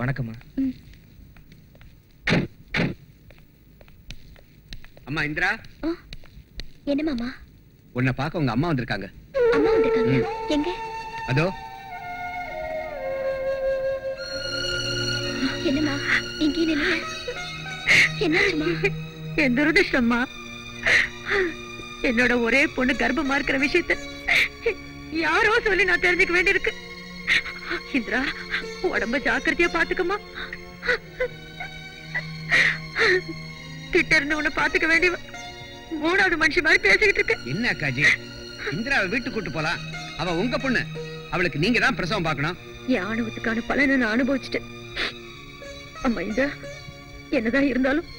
வணக்கம்மா. அம்மா இந்திரா. என்ன மாமா? உன்னை பார்க்க உங்க அம்மா வந்திருக்காங்க. அம்மா வந்திருக்காங்க? எங்க? அதோ. என்னம்மா இங்கே நில்லுங்க. என்னாச்சுமா? என் துரதிருஷ்டம்மா, என்னோட ஒரே பொண்ணு கர்ப்பமா இருக்கிற விஷயத்த யாரோ சொல்லி நான் தெரிஞ்சுக்க வேண்டியிருக்கு. இந்திரா, உடம்ப ஜாக்கிரதையா பாத்துக்கமா. கிட்ட இருந்து உன்னை பாத்துக்க வேண்டிய மூணாவது மனுஷன் மாதிரி பேசிக்கிட்டு இருக்க. என்ன அக்காஜி, இந்திராவை வீட்டுக்கு கூட்டு போலாம். அவ உங்க பொண்ணு, அவளுக்கு நீங்க தான் பிரசவம் பார்க்கணும். என் ஆணவத்துக்கான பலனை நான் அனுபவிச்சுட்டேன். அம்மா இந்திரா, என்னதான் இருந்தாலும்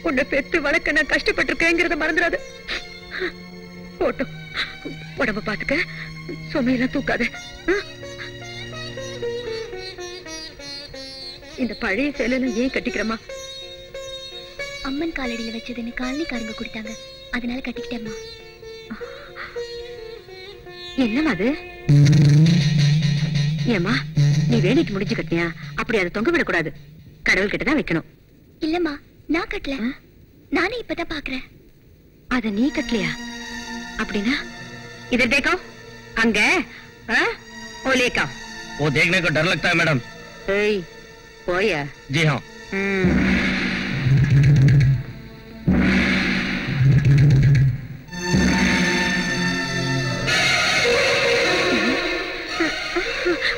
உன்னை பெத்து வளர்க்க நான் கஷ்டப்பட்டிருக்கேங்கிறத மறந்துடாத. போட்டோம், உடம்ப பாத்துக்க, சுமையெல்லாம் தூக்காத. இந்த பழைய சேலையில ஏன் கட்டிக்கிறமா? அம்மன் காலடியில வச்சதுன்னு காலனிக்காரங்க கொடுத்தாங்க, அதனால கட்டிக்கிட்டேம்மா. என்னமா அது? ஏமா, நீ வேலைக்கு முடிஞ்சு கட்டியா? அப்படி அதை தொங்க விடக்கூடாது, கடவுள் கிட்டதான் வைக்கணும். இல்லம்மா, நான் கட்டல, நானே இப்பதான் பாக்குறேன். அத நீ கட்டலையா? அப்படின்னா इधर देखो, அங்க वो लेका वो देखने को डर लगता है मैडम. போயா? जी हाँ.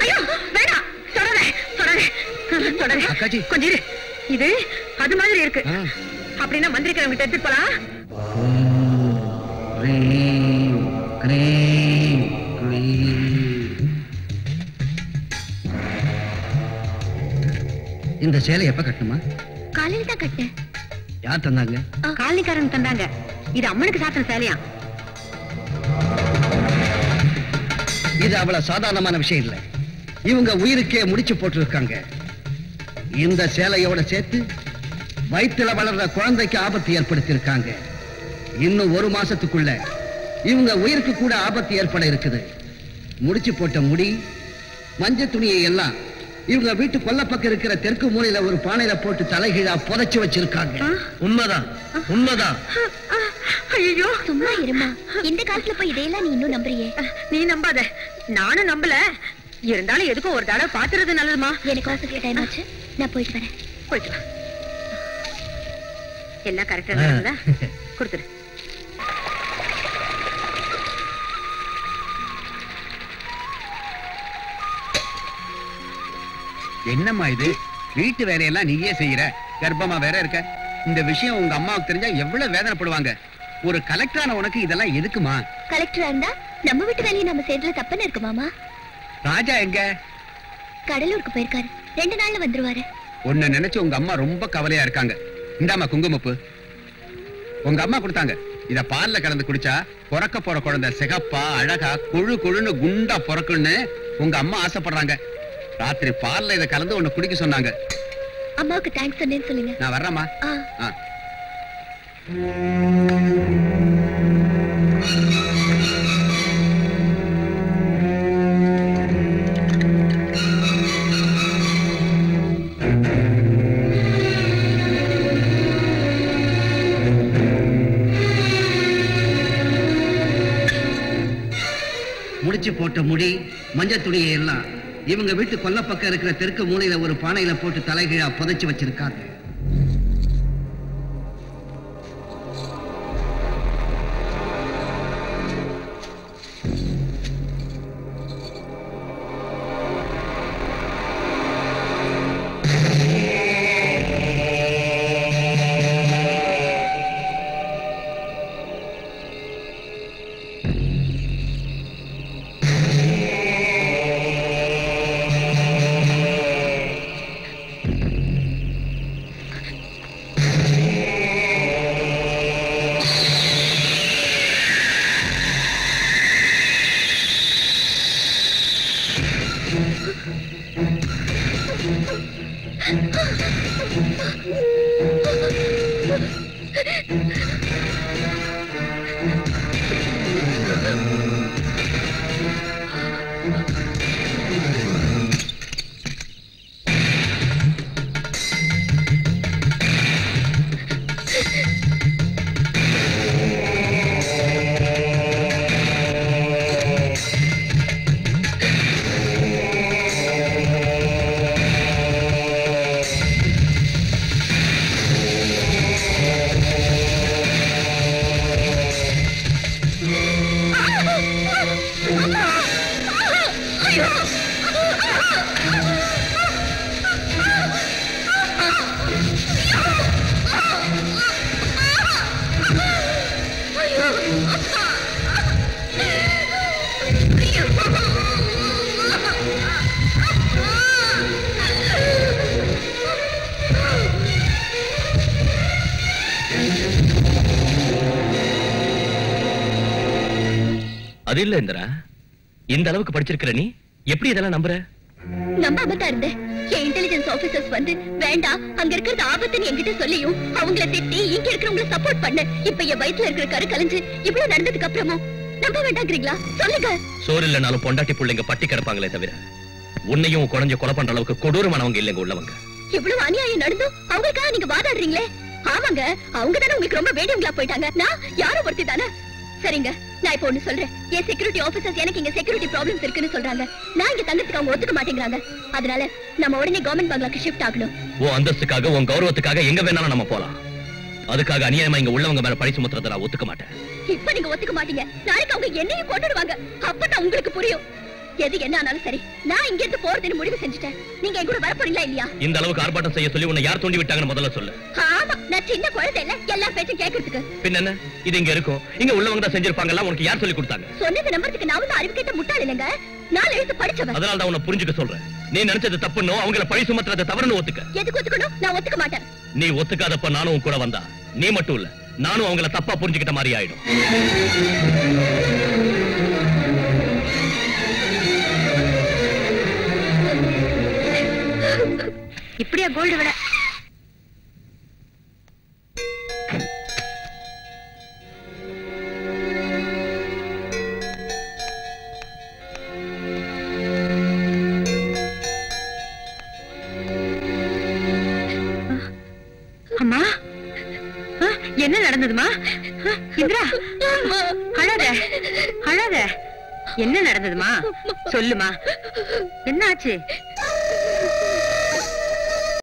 ஐயோ வேணாம், தொடரே தொடரே தொடரே. அக்காஜி கொஞ்சம் இரு, இது அது மாதிரி இருக்கு. அப்படின்னா மந்திரிக்கிறவங்க எடுத்துட்டு போலாம். இந்த சேலை எப்ப கட்டணுமா? காலையில தான் கட்டேன். யார் தந்தாங்க? காலனிக்காரங்க தந்தாங்க. இது அம்மனுக்கு சாத்தின சேலையா? இது அவ்வளவு சாதாரணமான விஷயம் இல்ல. இவங்க உயிருக்கே முடிச்சு போட்டிருக்காங்க. இந்த சேலையோட சேர்த்து வயிற்றுல வளர்ற குழந்தைக்கு ஆபத்து ஏற்படுத்தி இருக்காங்க. இன்னும் ஒரு மாசத்துக்குள்ள இவங்க உயிருக்கு கூட ஆபத்து ஏற்பட இருக்குது. முடிச்சு போட்ட முடி, மஞ்சள் துணியை எல்லாம் இவங்க வீட்டு கொல்லப்பக்கம் இருக்கிற தெற்கு மூலையில ஒரு பானையில போட்டு தலைகீழா புதைச்சு வச்சிருக்காங்க. உண்மைதான், உண்மைதான். ஐயோ சும்மா இருமா, இந்த காலத்துல போய் இதையெல்லாம் நீ இன்னும் நம்புறியே? நீ நம்பாத, நானும் நம்பல. இருந்தாலும் எதுக்கும் ஒரு தடவை பாத்துறது நல்லதுமா. எனக்கு ஆஃபீஸ்ல டைம் ஆச்சு, நான் போயிட்டு வரேன். போயிட்டு வா. எல்லாம் கரெக்டா நடந்ததா? கொடுத்துரு. என்னம்மா இது? வீட்டு வேலையெல்லாம் நீயே செய்யற, கர்ப்பமா வேற இருக்க. இந்த விஷயம் உங்க அம்மாவுக்கு தெரிஞ்சா எவ்வளவு வேதனைப்படுவாங்க. ஒரு கலெக்டரான உனக்கு இதெல்லாம் எதுக்குமா? கலெக்டரா இருந்தா நம்ம வீட்டு வேலையை நம்ம செய்யறதுல தப்புன்னு இருக்கு மாமா. ராஜா எங்க? கடலூருக்கு போயிருக்காரு, 2 நாள்ல வந்துருவாரு. உன்னை நினைச்சு உங்க அம்மா ரொம்ப கவலையா இருக்காங்க. இந்தாமா குங்குமப்பு, உங்க அம்மா கொடுத்தாங்க. இத பால்ல கலந்து குடிச்சா பிறக்க போற குழந்தை சிகப்பா அழகா கொழு கொழுன்னு குண்டா பிறக்குன்னு உங்க அம்மா ஆசைப்படுறாங்க. ராத்திரி பால்ல இத கலந்து உன்னை குடிக்க சொன்னாங்க. அம்மாவுக்கு தேங்க்ஸ் சொன்னேன்னு சொல்லுங்க. நான் வர்றேம்மா. முடிச்சு போட்ட முடி, மஞ்சள் துணியை எல்லாம் இவங்க வீட்டு கொல்லப்பக்கம் இருக்கிற தெற்கு மூலையில ஒரு பானையில போட்டு தலைகீழா புதைச்சு வச்சிருக்காங்க. அது இல்ல இந்திரா, இந்த அளவுக்கு படிச்சிருக்கிற நீ எப்படி இதெல்லாம் நம்புற? நம்பாம தான் இருந்தேன். என் இன்டெலிஜென்ஸ் ஆபீசர்ஸ் வந்து வேண்டாம் அங்க இருக்கிறது ஆபத்துன்னு என்கிட்ட சொல்லியும் அவங்கள திட்டி இங்க இருக்கிறவங்கள சப்போர்ட் பண்ண. இப்ப என் வயித்துல இருக்கிற கரு கலைஞ்சு இவ்வளவு நடந்ததுக்கு அப்புறமும் நம்ப வேண்டாங்கிறீங்களா? சொல்லுங்க. சோறு இல்லனாலும் பொண்டாட்டி பிள்ளைங்க பட்டி கிடப்பாங்களே தவிர உன்னையும் குறைஞ்ச கொலை பண்ற அளவுக்கு கொடூரமானவங்க இல்லைங்க உள்ளவங்க. இவ்வளவு அநியாயம் நடந்தும் அவங்களுக்காக நீங்க வாதாடுறீங்களே? ஆமாங்க, அவங்க தானே உங்களுக்கு ரொம்ப வேண்டியவங்களா போயிட்டாங்க. நான் யாரும் ஒருத்தி தானே. சரிங்க, நான் இப்ப ஒண்ணு சொல்றேன். என் செக்யூரிட்டி ஆபீசர்ஸ் எனக்கு இங்க செக்யூரிட்டி ப்ராப்ளம்ஸ் இருக்குன்னு சொல்றாங்க. நான் இங்க தங்கறதுக்கு அவங்க ஒத்துக்க மாட்டேங்கிறாங்க. அதனால நம்ம உடனே கவர்மெண்ட் பங்களாக்கு ஷிஃப்ட் ஆகணும். உன் அந்தஸ்துக்காக உன் கௌரவத்துக்காக எங்க வேணாலும் நம்ம போலாம். அதுக்காக அநியாயமா இங்க உள்ளவங்க மேல பழி சுமத்துறத நான் ஒத்துக்க மாட்டேன். இப்ப நீங்க ஒத்துக்க மாட்டீங்க, நாளைக்கு அவங்க என்னையும் கொண்டுடுவாங்க. அப்பதான் உங்களுக்கு புரியும். எது என்ன ஆனாலும் சரி, நான் இங்க இருந்து போறதுன்னு முடிவு செஞ்சுட்டேன். நீங்க என் கூட வர போறீங்களா இல்லையா? இந்த அளவுக்கு ஆர்ப்பாட்டம் செய்ய சொல்லி உன்னை யார் தூண்டி விட்டாங்கன்னு முதல்ல சொல்லு. ஆமா, நான் சின்ன குழந்தை இல்ல, எல்லா பேச்சும் கேட்கறதுக்கு. பின்ன என்ன, இது இங்க இருக்கும். இங்க உள்ளவங்க தான் செஞ்சிருப்பாங்கல்ல, உனக்கு யார் சொல்லி கொடுத்தாங்க? சொன்னது நம்பறதுக்கு நான் வந்து அறிவு கேட்ட முட்டாள் இல்லைங்க. நான் எழுத்து படிச்சவன். அதனால தான் உன்னை புரிஞ்சுக்க சொல்றேன். நீ நினைச்சது தப்புன்னு அவங்கள பழி சுமத்துறத தவறுன்னு ஒத்துக்க. எதுக்கு ஒத்துக்கணும்? நான் ஒத்துக்க மாட்டேன். நீ ஒத்துக்காதப்ப நானும் உன் கூட வந்தா நீ மட்டும் இல்ல, நானும் அவங்கள தப்பா புரிஞ்சுக்கிட்ட மாதிரி ஆயிடும். இப்படியா கோல்டு விட? அம்மா, என்ன நடந்ததுமா? இந்திரா, அழாத அழாத. என்ன நடந்ததுமா? சொல்லுமா, என்ன ஆச்சு?